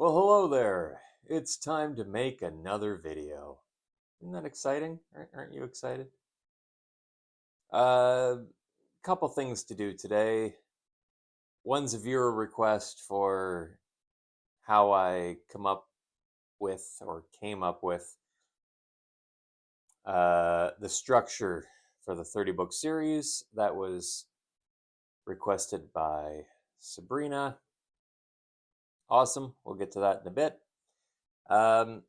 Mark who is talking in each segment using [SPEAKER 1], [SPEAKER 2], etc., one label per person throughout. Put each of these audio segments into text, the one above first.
[SPEAKER 1] Well, hello there. It's time to make another video. Isn't that exciting? Aren't you excited? Uh, couple things to do today. One's a viewer request for how I come up with or came up with the structure for the 30 book series. That was requested by Sabrina. Awesome. We'll get to that in a bit. Um,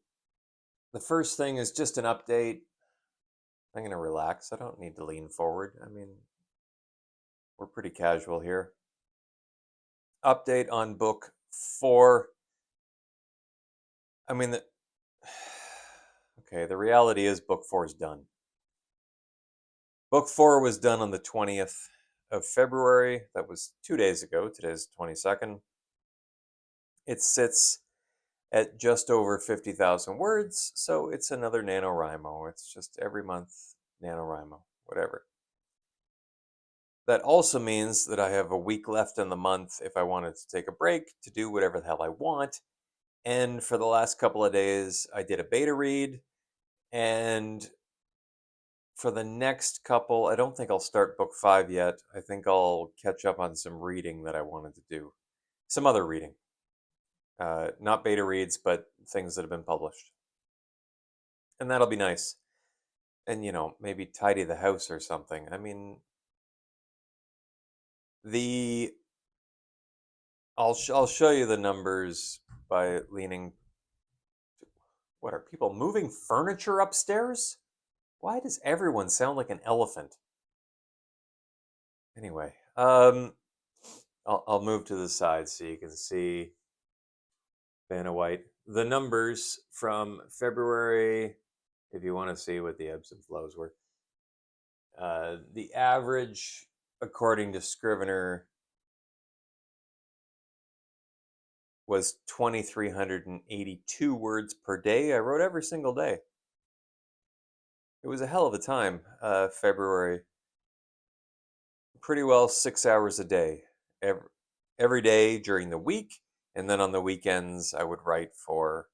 [SPEAKER 1] the first thing is just an update. I'm going to relax. I don't need to lean forward. I mean, we're pretty casual here. Update on book 4. I mean, okay, the reality is book 4 is done. Book 4 was done on the 20th of February. That was 2 days ago. Today's 22nd. It sits at just over 50,000 words, so it's another NaNoWriMo. It's just every month NaNoWriMo, whatever. That also means that I have a week left in the month if I wanted to take a break to do whatever the hell I want. And for the last couple of days, I did a beta read. And for the next couple, I don't think I'll start book 5 yet. I think I'll catch up on some reading that I wanted to do. Some other reading. Not beta reads, but things that have been published. And that'll be nice. And, maybe tidy the house or something. I mean, the I'll show you the numbers by leaning. What are people moving furniture upstairs? Why does everyone sound like an elephant? Anyway, I'll move to the side so you can see Vanna White. The numbers from February, if you want to see what the ebbs and flows were. The average, according to Scrivener, was 2,382 words per day. I wrote every single day. It was a hell of a time, February. Pretty well 6 hours a day, every day during the week. And then on the weekends, I would write for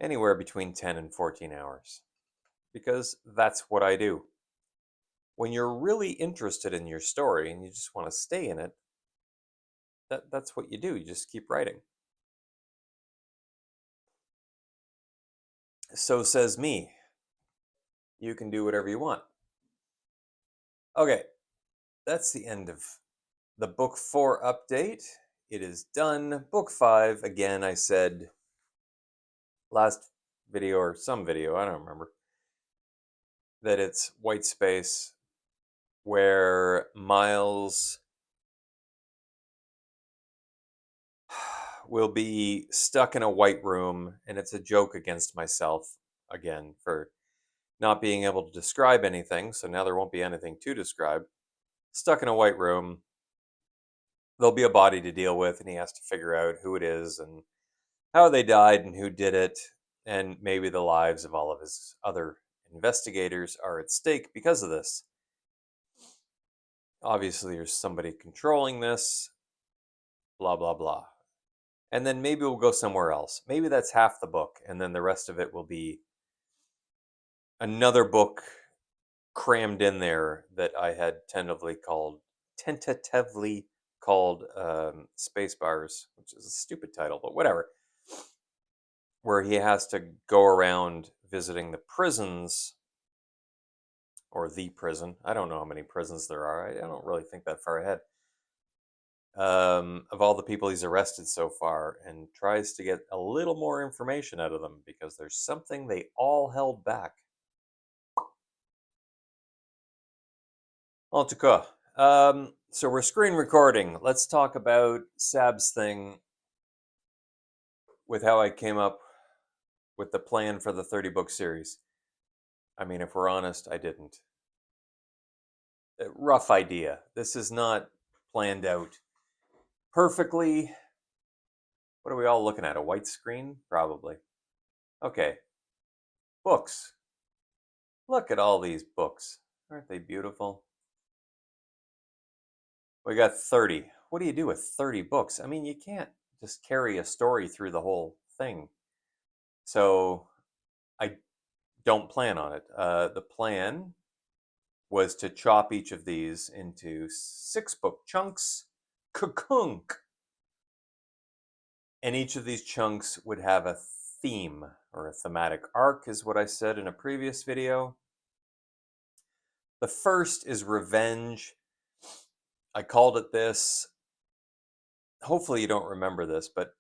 [SPEAKER 1] anywhere between 10 and 14 hours because that's what I do. When you're really interested in your story and you just want to stay in it, that's what you do. You just keep writing. So says me. You can do whatever you want. Okay, that's the end of the book 4 update. It is done. Book 5, again, I said last video or some video, I don't remember, that it's white space where Miles will be stuck in a white room, and it's a joke against myself again for not being able to describe anything, so now there won't be anything to describe. Stuck in a white room, there'll be a body to deal with, and he has to figure out who it is and how they died and who did it, and maybe the lives of all of his other investigators are at stake because of this. Obviously, there's somebody controlling this, blah, blah, blah. And then maybe we'll go somewhere else. Maybe that's half the book, and then the rest of it will be another book crammed in there that I had tentatively called Spacebars, which is a stupid title, but whatever. Where he has to go around visiting the prisons, or the prison. I don't know how many prisons there are. I don't really think that far ahead. Of all the people he's arrested so far, and tries to get a little more information out of them because there's something they all held back. En tout cas, so we're screen recording. Let's talk about Sab's thing with how I came up with the plan for the 30 book series. I mean, if we're honest, I didn't. Rough idea. This is not planned out perfectly. What are we all looking at? A white screen? Probably. Okay. Books. Look at all these books. Aren't they beautiful? We got 30. What do you do with 30 books? I mean, you can't just carry a story through the whole thing. So I don't plan on it. The plan was to chop each of these into 6-book chunks, kakunk. And each of these chunks would have a theme or a thematic arc, is what I said in a previous video. The first is revenge. I called it this. Hopefully you don't remember this, but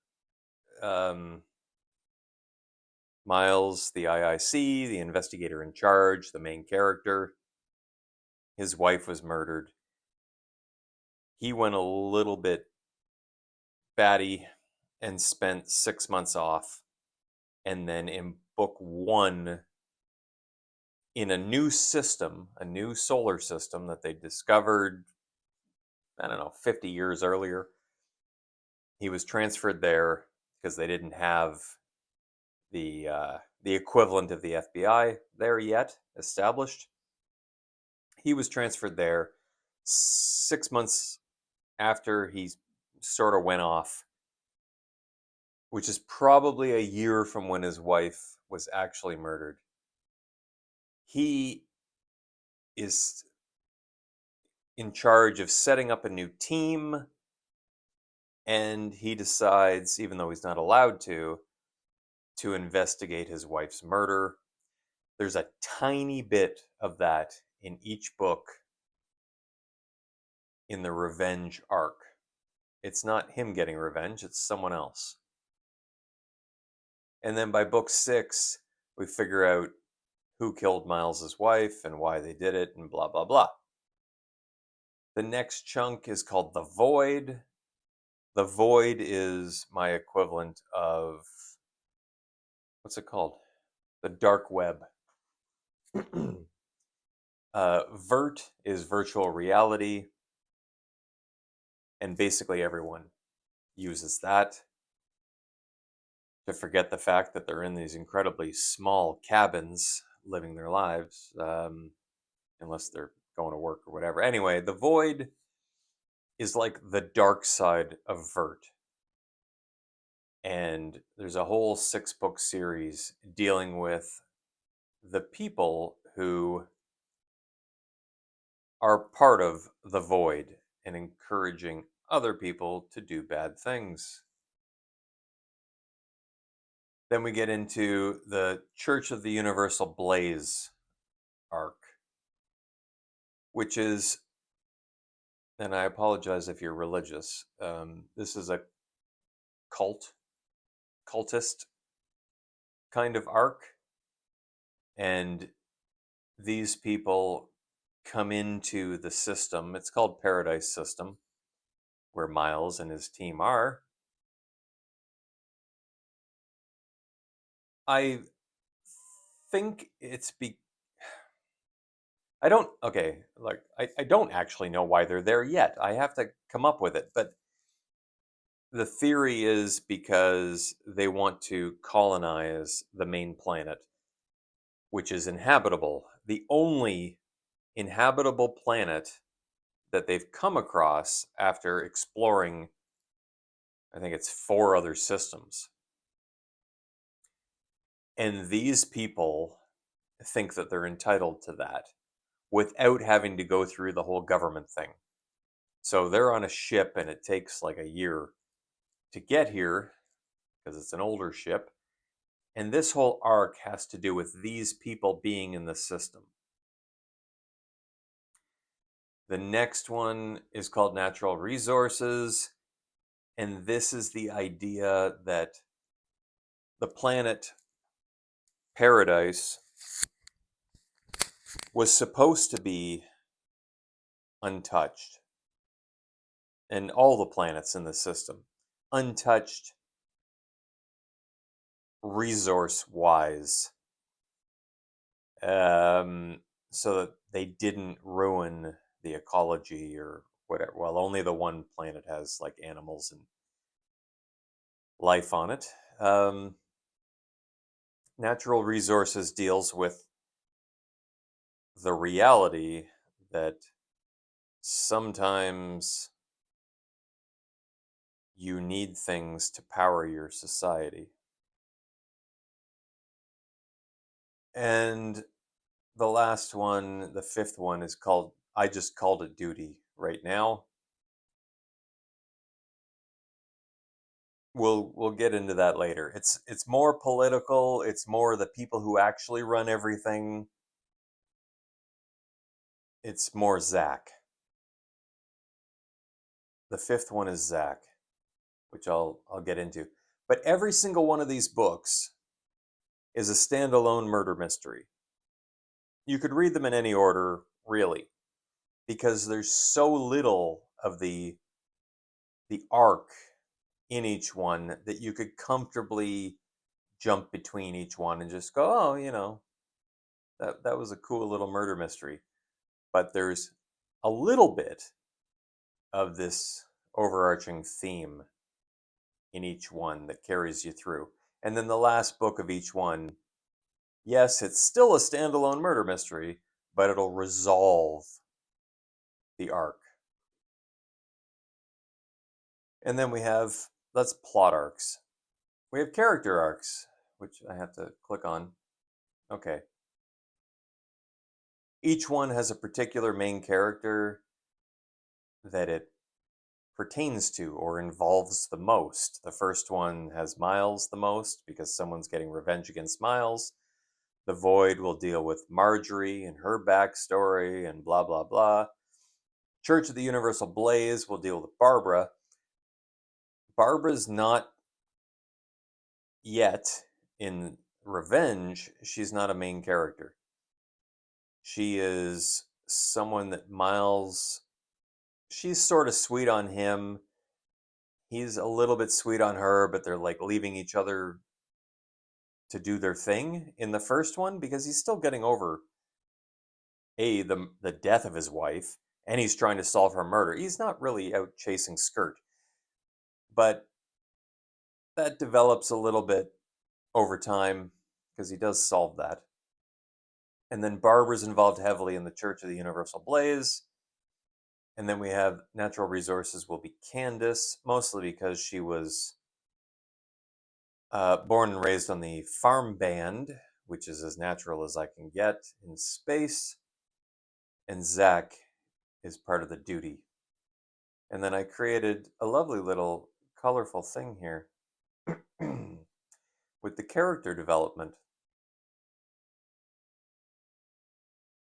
[SPEAKER 1] Miles, the IIC, the investigator in charge, the main character, his wife was murdered. He went a little bit batty and spent 6 months off. And then in book 1, in a new system, a new solar system that they discovered, I don't know, 50 years earlier, he was transferred there because they didn't have the equivalent of the FBI there yet established. He was transferred there 6 months after he sort of went off, which is probably a year from when his wife was actually murdered. He is in charge of setting up a new team, and he decides, even though he's not allowed to investigate his wife's murder. There's a tiny bit of that in each book in the revenge arc. It's not him getting revenge, it's someone else. And then by book 6, we figure out who killed Miles's wife and why they did it and blah, blah, blah. The next chunk is called The Void. The Void is my equivalent of, what's it called? The dark web. Vert is virtual reality, and basically everyone uses that to forget the fact that they're in these incredibly small cabins living their lives, unless they're going to work or whatever. Anyway, the Void is like the dark side of Vert. And there's a whole 6-book series dealing with the people who are part of the Void and encouraging other people to do bad things. Then we get into the Church of the Universal Blaze arc, which is, and I apologize if you're religious, this is a cultist kind of arc. And these people come into the system. It's called Paradise System, where Miles and his team are. I think it's I don't actually know why they're there yet. I have to come up with it, but the theory is because they want to colonize the main planet, which is inhabitable. The only inhabitable planet that they've come across after exploring, I think it's 4 other systems. And these people think that they're entitled to that without having to go through the whole government thing. So they're on a ship and it takes like a year to get here because it's an older ship. And this whole arc has to do with these people being in the system. The next one is called Natural Resources. And this is the idea that the planet Paradise was supposed to be untouched. And all the planets in the system, untouched resource-wise, so that they didn't ruin the ecology or whatever. Well, only the one planet has like animals and life on it. Natural Resources deals with the reality that sometimes you need things to power your society. And the last one, the fifth one, is called, I just called it Duty right now. We'll get into that later. It's more political, it's more the people who actually run everything. It's more Zach. The fifth one is Zach, which I'll get into. But every single one of these books is a standalone murder mystery. You could read them in any order, really, because there's so little of the arc in each one that you could comfortably jump between each one and just go, oh, that was a cool little murder mystery. But there's a little bit of this overarching theme in each one that carries you through. And then the last book of each one, yes, it's still a standalone murder mystery, but it'll resolve the arc. And then that's plot arcs. We have character arcs, which I have to click on. Okay. Each one has a particular main character that it pertains to or involves the most. The first one has Miles the most because someone's getting revenge against Miles. The Void will deal with Marjorie and her backstory and blah, blah, blah. Church of the Universal Blaze will deal with Barbara. Barbara's not yet in Revenge, she's not a main character. She is someone that Miles, she's sort of sweet on him. He's a little bit sweet on her, but they're like leaving each other to do their thing in the first one because he's still getting over the death of his wife, and he's trying to solve her murder. He's not really out chasing skirt, but that develops a little bit over time because he does solve that. And then Barbara's involved heavily in the Church of the Universal Blaze. And then we have Natural Resources will be Candace, mostly because she was born and raised on the farm band, which is as natural as I can get in space. And Zach is part of the Duty. And then I created a lovely little colorful thing here with the character development.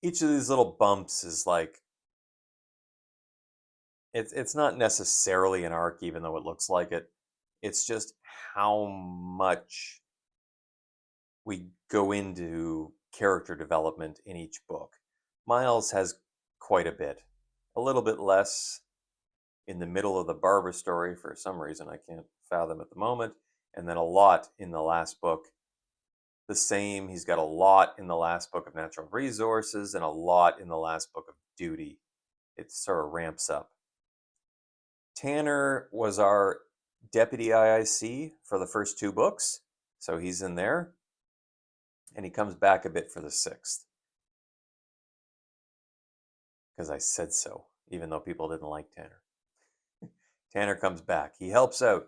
[SPEAKER 1] Each of these little bumps is like, it's not necessarily an arc, even though it looks like it. It's just how much we go into character development in each book. Miles has quite a bit, a little bit less in the middle of the Barbara story for some reason I can't fathom at the moment, and then a lot in the last book. The same, he's got a lot in the last book of Natural Resources and a lot in the last book of Duty. It sort of ramps up. Tanner was our deputy IIC for the first two books, so he's in there. And he comes back a bit for the sixth. Because I said so, even though people didn't like Tanner. Tanner comes back. He helps out.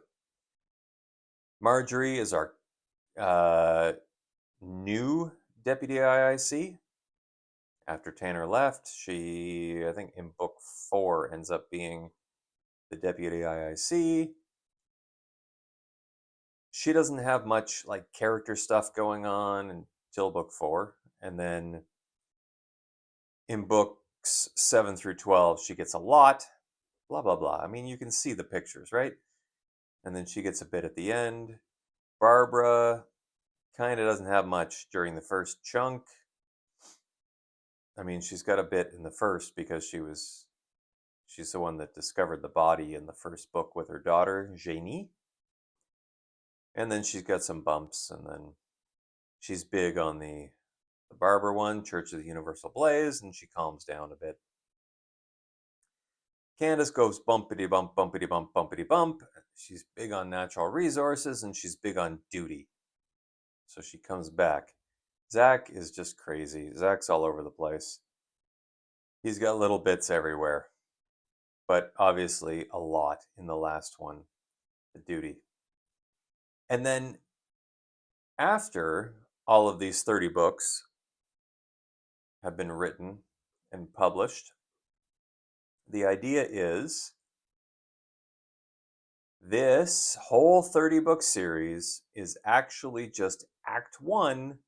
[SPEAKER 1] Marjorie is our new deputy IIC. After Tanner left, she, I think in book 4, ends up being the deputy IIC. She doesn't have much like character stuff going on until book 4. And then in books 7 through 12, she gets a lot, blah, blah, blah. I mean, you can see the pictures, right? And then she gets a bit at the end. Barbara kind of doesn't have much during the first chunk. I mean, she's got a bit in the first because she's the one that discovered the body in the first book with her daughter, Janie. And then she's got some bumps, and then she's big on the Barbara one, Church of the Universal Blaze, and she calms down a bit. Candace goes bumpity bump, bumpity bump, bumpity bump. She's big on natural resources, and she's big on duty. So she comes back. Zach is just crazy. Zach's all over the place. He's got little bits everywhere, but obviously a lot in the last one. a duty. And then after all of these 30 books have been written and published, the idea is this whole 30 book series is actually just Act 1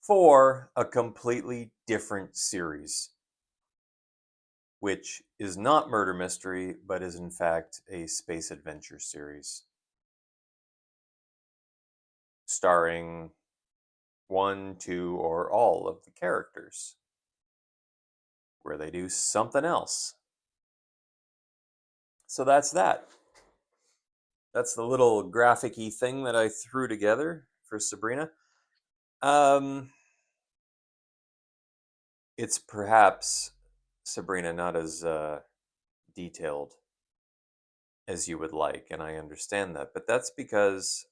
[SPEAKER 1] for a completely different series, which is not murder mystery, but is in fact a space adventure series starring one, two, or all of the characters, where they do something else. So that's that. That's the little graphic-y thing that I threw together for Sabrina. It's perhaps, Sabrina, not as detailed as you would like, and I understand that, but that's because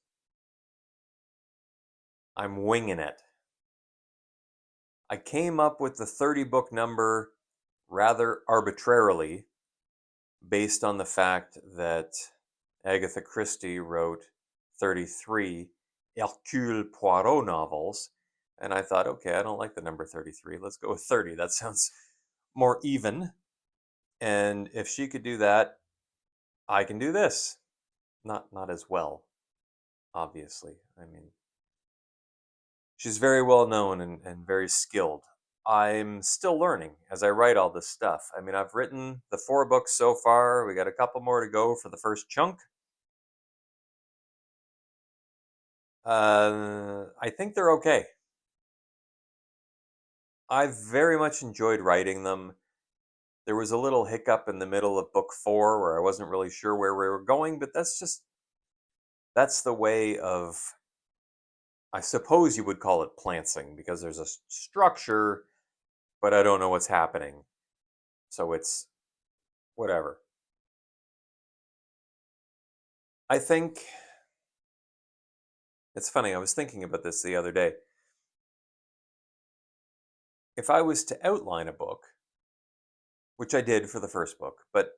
[SPEAKER 1] I'm winging it. I came up with the 30 book number rather arbitrarily based on the fact that Agatha Christie wrote 33 Hercule Poirot novels, and I thought, okay, I don't like the number 33. Let's go with 30. That sounds more even. And if she could do that, I can do this. Not as well, obviously. I mean, she's very well known and very skilled. I'm still learning as I write all this stuff. I mean, I've written the 4 books so far. We got a couple more to go for the first chunk. I think they're okay. I've very much enjoyed writing them. There was a little hiccup in the middle of book 4 where I wasn't really sure where we were going, but that's the way of, I suppose you would call it plantsing, because there's a structure, but I don't know what's happening. So it's whatever. I think it's funny, I was thinking about this the other day. If I was to outline a book, which I did for the first book, but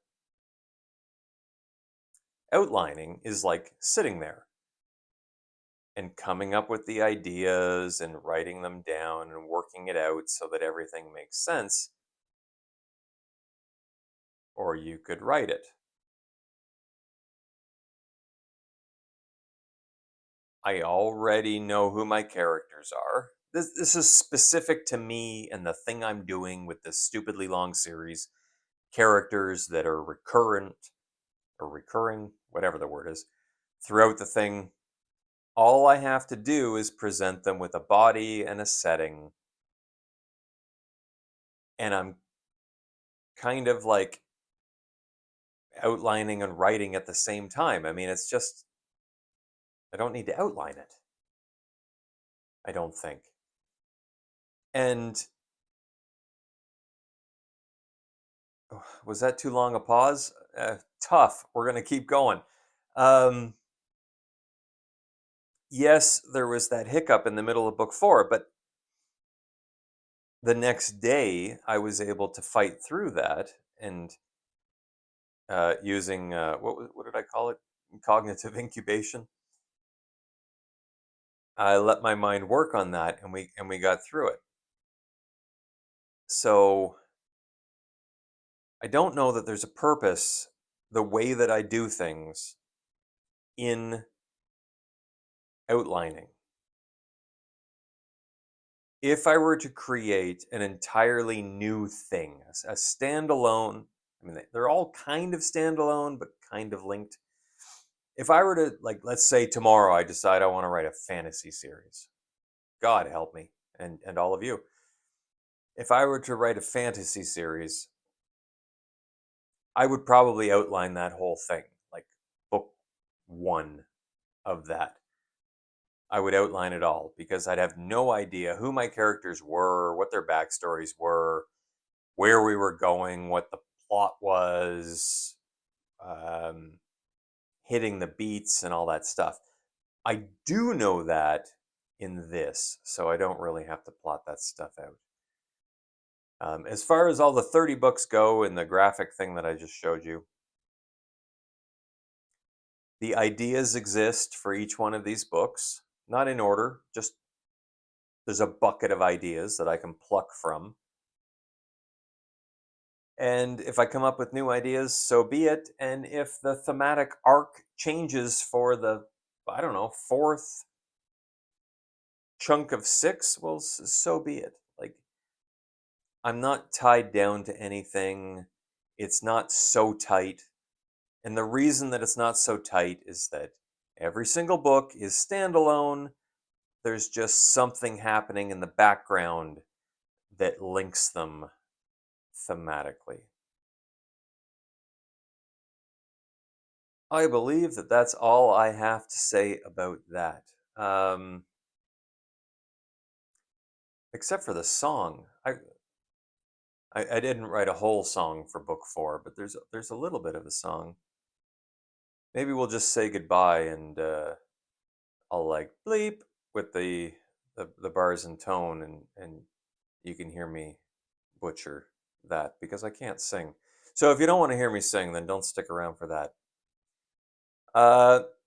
[SPEAKER 1] outlining is like sitting there and coming up with the ideas and writing them down and working it out so that everything makes sense. Or you could write it. I already know who my characters are. This is specific to me and the thing I'm doing with this stupidly long series. Characters that are recurrent or recurring, whatever the word is, throughout the thing. All I have to do is present them with a body and a setting. And I'm kind of like outlining and writing at the same time. I mean, it's just, I don't need to outline it. I don't think. And was that too long a pause? Tough. We're going to keep going. Um, yes, there was that hiccup in the middle of book 4, but the next day I was able to fight through that and using what did I call it? Cognitive incubation. I let my mind work on that, and we got through it. So I don't know that there's a purpose the way that I do things in outlining. If I were to create an entirely new thing, a standalone, I mean, they're all kind of standalone, but kind of linked. If I were to, like, let's say tomorrow I decide I want to write a fantasy series, God help me, and all of you. If I were to write a fantasy series, I would probably outline that whole thing, like book 1 of that. I would outline it all because I'd have no idea who my characters were, what their backstories were, where we were going, what the plot was, um, hitting the beats, and all that stuff. I do know that in this, so I don't really have to plot that stuff out. As far as all the 30 books go in the graphic thing that I just showed you, The ideas exist for each one of these books, not in order, just there's a bucket of ideas that I can pluck from. And if I come up with new ideas, so be it. And if the thematic arc changes for the, I don't know, fourth chunk of six, well, so be it. Like, I'm not tied down to anything. It's not so tight. And the reason that it's not so tight is that every single book is standalone. There's just something happening in the background that links them thematically. I believe that that's all I have to say about that. Except for the song. I didn't write a whole song for book four, but there's a little bit of a song. Maybe we'll just say goodbye and I'll like bleep with the bars and tone and you can hear me butcher that because I can't sing. So if you don't want to hear me sing, then don't stick around for that.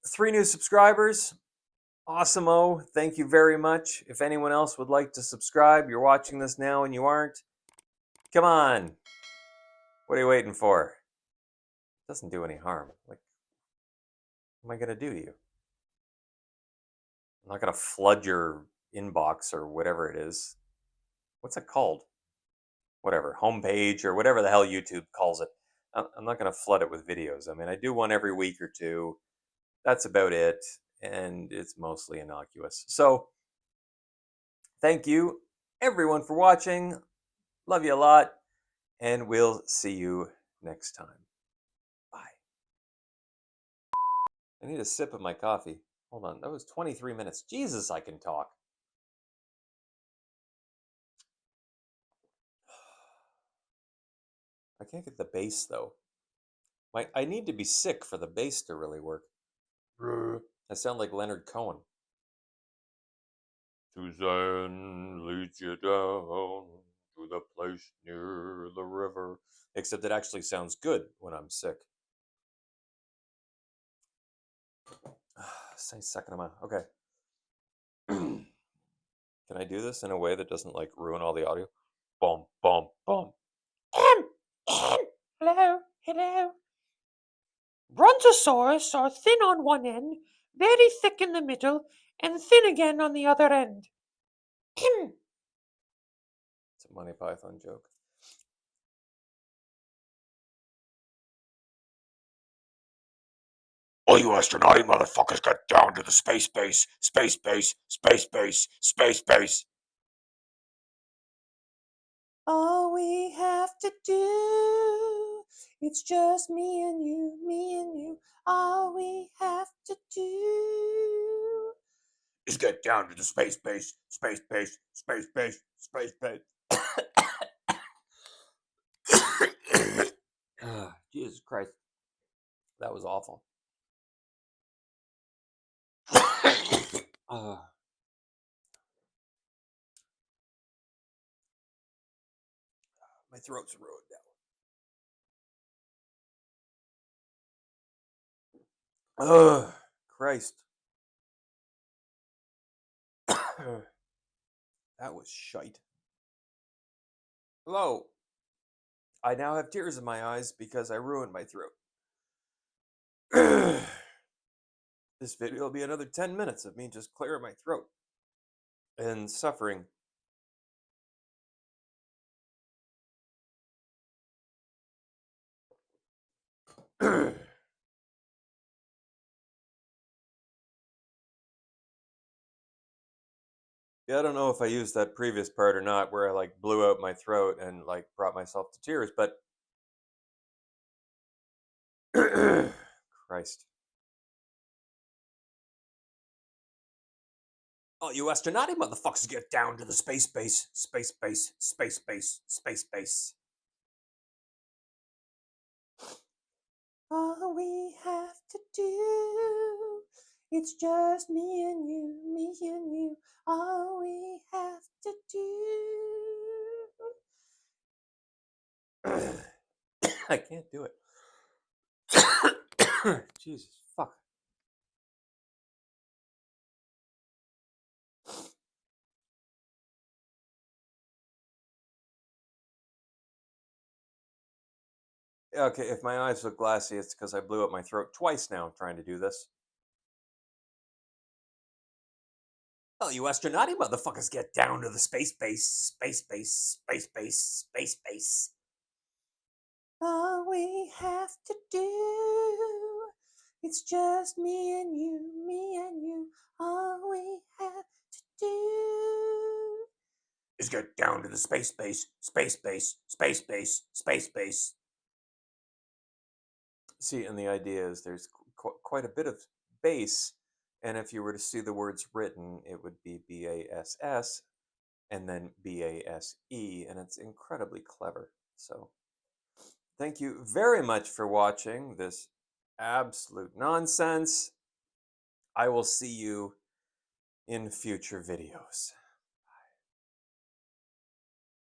[SPEAKER 1] 3 new subscribers. Awesome-o. Thank you very much. If anyone else would like to subscribe, you're watching this now and you aren't, come on. What are you waiting for? It doesn't do any harm. Like, what am I going to do to you? I'm not going to flood your inbox or whatever it is. What's it called? Whatever, homepage or whatever the hell YouTube calls it. I'm not going to flood it with videos. I mean, I do one every week or two. That's about it. And it's mostly innocuous. So, thank you, everyone, for watching. Love you a lot. And we'll see you next time. Bye. I need a sip of my coffee. Hold on, that was 23 minutes. Jesus, I can talk. I can't get the bass, though. I need to be sick for the bass to really work. I sound like Leonard Cohen. Suzanne leads you down to the place near the river. Except it actually sounds good when I'm sick. Say second amount. Okay. Can I do this in a way that doesn't like ruin all the audio? Boom, boom, boom.
[SPEAKER 2] Hello, hello. Brontosaurus are thin on one end, very thick in the middle, and thin again on the other end.
[SPEAKER 1] It's a Monty Python joke.
[SPEAKER 3] All you astronaut motherfuckers get down to the space base, space base, space base, space base.
[SPEAKER 2] All we have to do, it's just me and you, me and you. All we have to do
[SPEAKER 3] Is get down to the space base, space base, space base, space base.
[SPEAKER 1] Jesus Christ. That was awful. My throat's ruined now. Ugh, Christ. That was shite. Hello. I now have tears in my eyes because I ruined my throat. This video will be another 10 minutes of me just clearing my throat and suffering. Yeah, I don't know if I used that previous part or not where I like blew out my throat and like brought myself to tears, but Christ. Oh, you astronauty motherfuckers get down to the space base, space base, space base, space base.
[SPEAKER 2] all we have to do. It's just me and you, me and you. All we have to do.
[SPEAKER 1] I can't do it. Jesus, fuck. Okay, if my eyes look glassy, it's because I blew up my throat twice now trying to do this.
[SPEAKER 2] Well, you astronauty motherfuckers, get down to the space base, space base, space base, space base. All we have to do, it's just me and you, me and you. All we have to do
[SPEAKER 3] Is get down to the space base, space base, space base, space base.
[SPEAKER 1] See, and the idea is there's quite a bit of bass, and if you were to see the words written, it would be BASS and then BASE, and it's incredibly clever. So, thank you very much for watching this absolute nonsense. I will see you in future videos.